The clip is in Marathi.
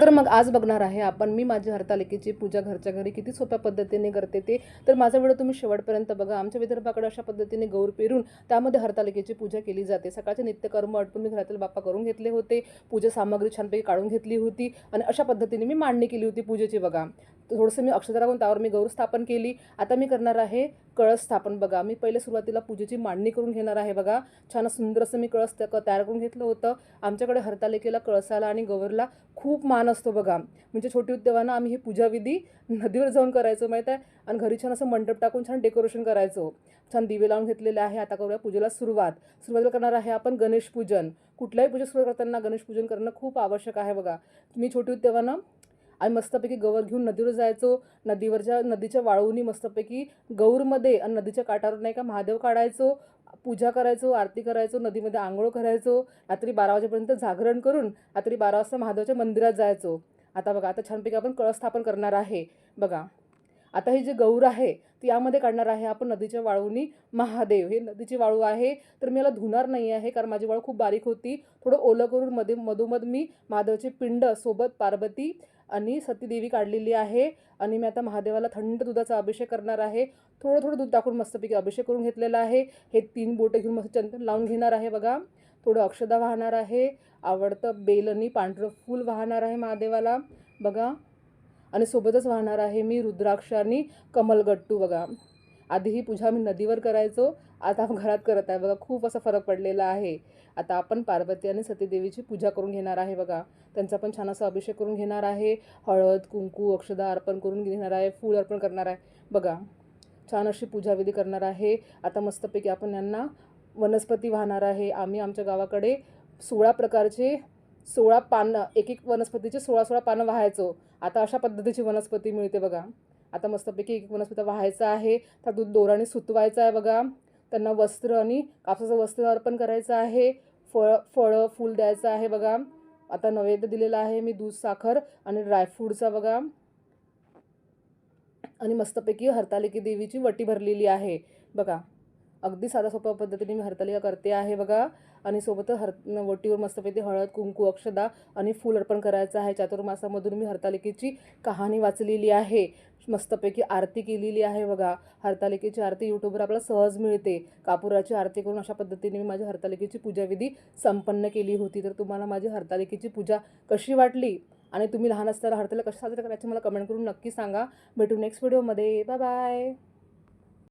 तर मग आज बघणार आहे आपण मी माझी हरतालिकेची पूजा घरच्या घरी किती सोप्या पद्धतीने करते ते. तर माझा व्हिडिओ तुम्ही शेवटपर्यंत बघा. आमच्या विदर्भाकडे अशा पद्धतीने गौर पेरून त्यामध्ये हरतालिकेची पूजा केली जाते. सकाळचे नित्यकर्म आटपून मी घरातील बाप्पा करून घेतले होते. पूजा सामग्री छानपैकी काढून घेतली होती आणि अशा पद्धतीने मी मांडणी केली होती पूजेची बघा. थोडंसं मी अक्षता टाकून त्यावर मी गौर स्थापन केली. आता मी करणार आहे कळस स्थापन बघा. मी पहिले सुरुवातीला पूजेची मांडणी करून घेणार आहे बघा. छान सुंदर असं मी कळस तयार करून घेतलं होतं. आमच्याकडे हरतालिकेला कळसाला आणि गौरला खूप मान असतो बघा. म्हणजे छोटी तेव्हा आम्ही ही पूजाविधी नदीवर जाऊन करायचो माहीत आहे. आणि घरी छान असं मंडप टाकून छान डेकोरेशन करायचो. छान दिवे लावून घेतलेले आहे. आता करूया पूजेला सुरुवातीला करणार आहे आपण गणेश पूजन. कुठल्याही पूजा सुरू करताना गणेश पूजन करणं खूप आवश्यक आहे बघा. मी छोटी होती तेव्हा आम्ही मस्तपैकी गौर घेऊन नदीवर जायचो. नदीच्या वाळूनी मस्तपैकी गौरमध्ये आणि नदीच्या काठावर नाही का महादेव काढायचो, पूजा करायचो, आरती करायचो, नदीमध्ये आंघोळ करायचो. रात्री 12 वाजेपर्यंत जागरण करून रात्री 12 वाजता महादेवाच्या मंदिरात जायचो. आता बघा, आता छानपैकी आपण कळस स्थापन करणार आहे बघा. आता ही जी गौर आहे ती यामध्ये काढणार आहे आपण नदीच्या वाळूनी महादेव. हे नदीची वाळू आहे तर मी याला धुणार नाही आहे कारण माझी वाळू खूप बारीक होती. थोडं ओलं करून मधोमध मी महादेवाचे पिंड सोबत पार्वती आणि सतीदेवी काढलेली आहे. आणि मी आता महादेवाला थंड दुधाचा अभिषेक करणार आहे. थोडं थोडं दूध टाकून मस्तपैकी अभिषेक करून घेतलेला आहे. हे 3 बोटं घेऊन मस्त चंदन लावून घेणार आहे बघा. थोडं अक्षदा वाहणार आहे. आवडतं बेल आणि पांढरं फूल वाहणार आहे महादेवाला बघा. आणि सोबतच वाहणार आहे मी रुद्राक्ष आणि कमलगट्टू बघा. आधी ही पूजा मी नदीवर करायचो, आता आपण घरात करत आहे बघा. खूप असा फरक पडलेला आहे. आता आपण पार्वती आणि सतीदेवीची पूजा करून घेणार आहे बघा. त्यांचा पण छान असा अभिषेक करून घेणार आहे. हळद कुंकू अक्षदा अर्पण करून घेणार आहे. फूल अर्पण करणार आहे बघा. छान अशी पूजाविधी करणार आहे. आता मस्तपैकी आपण यांना वनस्पती वाहणार आहे. आम्ही आमच्या गावाकडे 16 प्रकारचे 16 पानं, एक एक वनस्पतीचे 16 पानं वाहायचो. आता अशा पद्धतीची वनस्पती मिळते बघा. आता मस्तपैकी एक वनस्पती वाहायचं आहे. त्या दूध दोराने सुतवायचं आहे बघा. त्यांना वस्त्र आणि कापसाचं वस्त्र अर्पण करायचं आहे. फळं फूल द्यायचं आहे बघा. आता नैवेद्य दिलेला आहे मी दूध साखर आणि ड्रायफ्रूटचा बघा. आणि मस्तपैकी हरतालिका देवीची वटी भरलेली आहे बघा. अगदी साध्या सोप्या पद्धतीने मी हरतालिका करते आहे बघा. आणि सोबत वटीवर मस्तपैकी हळद कुंकू अक्षदा आणि फूल अर्पण करायचं आहे. चातुर्मासामधून मी हरतालिकेची कहाणी वाचलेली आहे. मस्तपैकी आरती केलेली आहे बघा. हरतालिकेची आरती यूट्यूबवर आपल्याला सहज मिळते. कापुराची आरती करून अशा पद्धतीने मी माझी हरतालिकेची पूजाविधी संपन्न केली होती. तर तुम्हाला माझी हरतालिकेची पूजा कशी वाटली आणि तुम्ही लहान असताना हरतालिका कशी साजरी करायची मला कमेंट करून नक्की सांगा. भेटू नेक्स्ट व्हिडिओमध्ये. Bye bye.